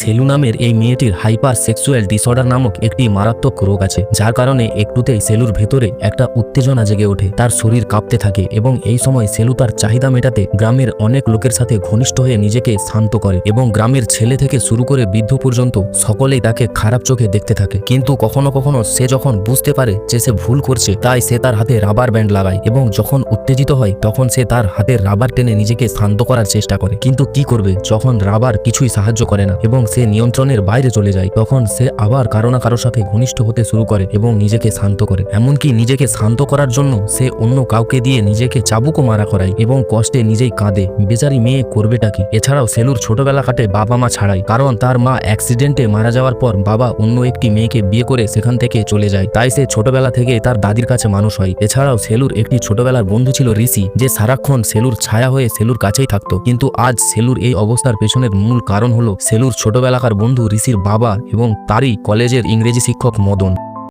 Shallow নামের এই মেয়েটির হাইপার সেক্সুয়াল ডিসঅর্ডার নামক একটি মারাত্মক রোগ আছে, যার কারণে একটুতেই সেলুর ভেতরে একটা উত্তেজনা জেগে ওঠে। তার শরীর কাঁপতে থাকে এবং এই সময় সেলু তার চাহিদা মেটাতে গ্রামের অনেক লোকের সাথে ঘনিষ্ঠ হয়ে নিজেকে শান্ত করে এবং গ্রামের ছেলে থেকে শুরু করে বৃদ্ধ পর্যন্ত সকলেই তাকে খারাপ চোখে দেখতে থাকে। কিন্তু কখনো কখনো সে যখন বুঝতে পারে যে সে ভুল করছে, তাই সে তার হাতে রাবার ব্যান্ড লাগায় এবং যখন উত্তেজিত হয় তখন সে তার হাতের রাবার টেনে নিজেকে শান্ত করার চেষ্টা করে। কিন্তু কি করবে, যখন রাবার কিছুই সাহায্য করে না এবং সে নিয়ন্ত্রণের বাইরে চলে যায়, তখন সে আবার কারো না কারোর সাথে ঘনিষ্ঠ হতে শুরু করে এবং নিজেকে শান্ত করে। এমনকি নিজেকে শান্ত করার জন্য সে অন্য কাউকে দিয়ে নিজেকে চাবুকও মারা করায় এবং কষ্টে নিজেই কাঁদে। বেচারি মেয়ে করবেটা কি? এছাড়াও সেলুর ছোটবেলা কাটে বাবা মা ছাড়াই, কারণ তার মা অ্যাক্সিডেন্টে মারা যাওয়ার পর বাবা অন্য একটি মেয়েকে বিয়ে করে সেখান থেকে চলে যায়। তাই সে ছোটবেলা থেকে তার দাদির কাছে মানুষ হয়। এছাড়াও সেলুর একটি ছোটবেলার বন্ধু ছিল ঋষি, যে সারাক্ষণ সেলুর ছায়া হয়ে সেলুর কাছেই থাকতো। কিন্তু আজ সেলুর এই অবস্থার পেছনের মূল কারণ হলো সেলুর ছোটবেলাকার বন্ধু ঋষির বাবা এবং তারই কলেজের ইংরেজি শিক্ষক মদন।